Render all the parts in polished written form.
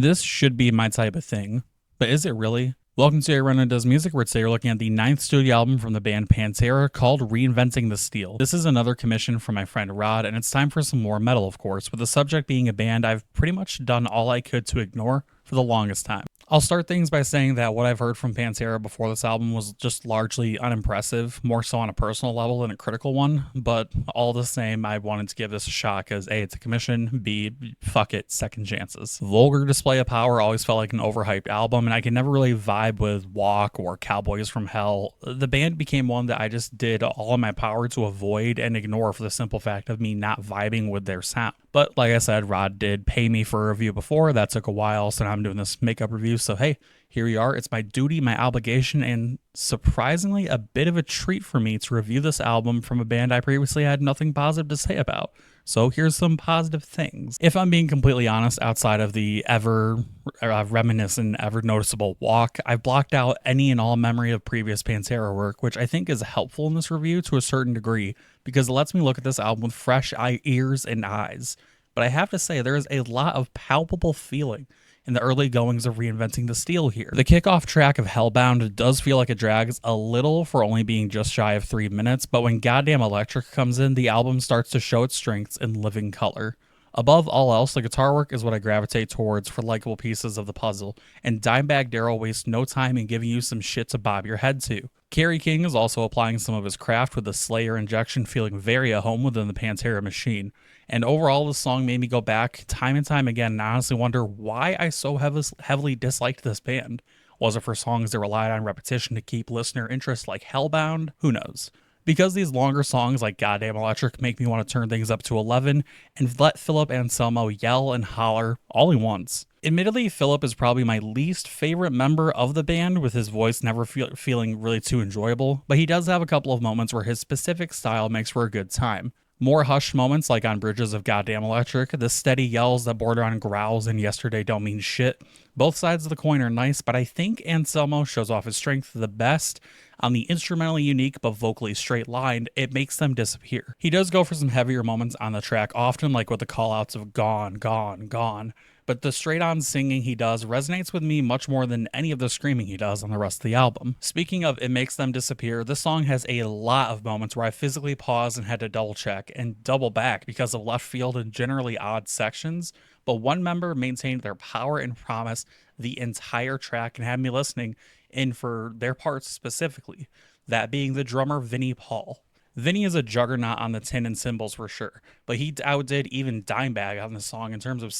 This should be my type of thing, but is it really? Welcome to Reinventing Does Music, where today we're looking at the 9th studio album from the band Pantera called Reinventing the Steel. This is another commission from my friend Rod, and it's time for some more metal, of course, with the subject being a band I've pretty much done all I could to ignore for the longest time. I'll start things by saying that what I've heard from Pantera before this album was just largely unimpressive, more so on a personal level than a critical one, but all the same, I wanted to give this a shot because A, it's a commission, B, fuck it, second chances. Vulgar Display of Power always felt like an overhyped album, and I could never really vibe with Walk or Cowboys from Hell. The band became one that I just did all in my power to avoid and ignore for the simple fact of me not vibing with their sound. But like I said, Rod did pay me for a review before. That took a while, so now I'm doing this makeup review. So hey, here we are. It's my duty, my obligation, and surprisingly a bit of a treat for me to review this album from a band I previously had nothing positive to say about. So here's some positive things. If I'm being completely honest, outside of the ever reminiscent, ever noticeable Walk, I've blocked out any and all memory of previous Pantera work, which I think is helpful in this review to a certain degree, because it lets me look at this album with fresh ears and eyes. But I have to say, there is a lot of palpable feeling in the early goings of Reinventing the Steel here. The kickoff track of Hellbound does feel like it drags a little for only being just shy of 3 minutes, but when Goddamn Electric comes in, the album starts to show its strengths in living color. Above all else, the guitar work is what I gravitate towards for likable pieces of the puzzle, and Dimebag Darrell wastes no time in giving you some shit to bob your head to. Kerry King is also applying some of his craft, with the Slayer injection feeling very at home within the Pantera machine. And overall, this song made me go back time and time again and honestly wonder why I so heavily disliked this band. Was it for songs that relied on repetition to keep listener interest like Hellbound? Who knows? Because these longer songs like Goddamn Electric make me want to turn things up to 11 and let Philip Anselmo yell and holler all at once. Admittedly, Philip is probably my least favorite member of the band, with his voice never feeling really too enjoyable, but he does have a couple of moments where his specific style makes for a good time. More hushed moments like on bridges of Goddamn Electric, the steady yells that border on growls and Yesterday Don't Mean Shit. Both sides of the coin are nice, but I think Anselmo shows off his strength the best on the instrumentally unique but vocally straight-lined It Makes Them Disappear. He does go for some heavier moments on the track, often like with the call-outs of Gone, Gone, Gone, but the straight-on singing he does resonates with me much more than any of the screaming he does on the rest of the album. Speaking of It Makes Them Disappear, this song has a lot of moments where I physically paused and had to double-check and double back because of left field and generally odd sections, but one member maintained their power and promise the entire track and had me listening in for their parts specifically, that being the drummer Vinnie Paul. Vinny is a juggernaut on the tin and cymbals for sure, but he outdid even Dimebag on the song in terms of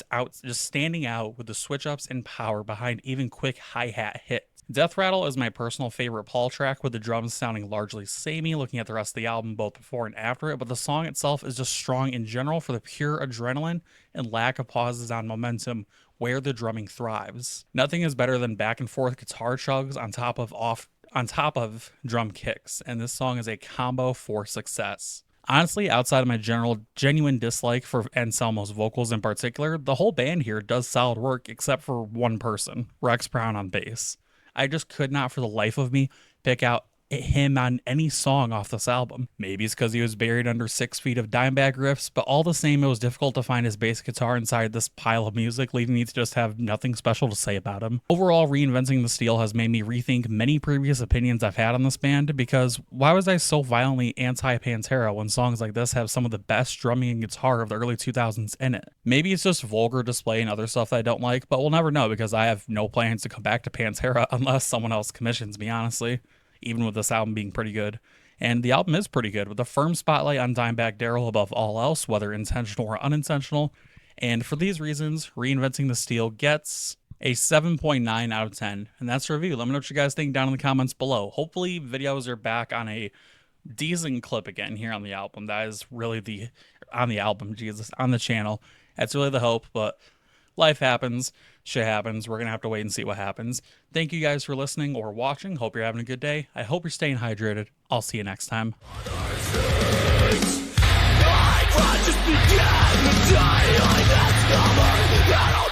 just standing out with the switch-ups and power behind even quick hi-hat hits. Death Rattle is my personal favorite Paul track, with the drums sounding largely samey looking at the rest of the album both before and after it, but the song itself is just strong in general for the pure adrenaline and lack of pauses on momentum where the drumming thrives. Nothing is better than back and forth guitar chugs on top of drum kicks, and this song is a combo for success. Honestly, outside of my genuine dislike for Anselmo's vocals in particular, the whole band here does solid work except for one person, Rex Brown on bass. I just could not for the life of me pick out him on any song off this album. Maybe it's because he was buried under 6 feet of Dimebag riffs, but all the same, it was difficult to find his bass guitar inside this pile of music, leaving me to just have nothing special to say about him. Overall, Reinventing the Steel has made me rethink many previous opinions I've had on this band, because why was I so violently anti-Pantera when songs like this have some of the best drumming and guitar of the early 2000s in it? Maybe it's just vulgar display and other stuff that I don't like, but we'll never know because I have no plans to come back to Pantera unless someone else commissions me, honestly, even with this album being pretty good. And the album is pretty good, with a firm spotlight on Dimebag Darrell above all else, whether intentional or unintentional. And for these reasons, Reinventing the Steel gets a 7.9 out of 10. And that's a review. Let me know what you guys think down in the comments below. Hopefully videos are back on a decent clip again here on the album. That is really on the channel. That's really the hope, but life happens, shit happens. We're going to have to wait and see what happens. Thank you guys for listening or watching. Hope you're having a good day. I hope you're staying hydrated. I'll see you next time. I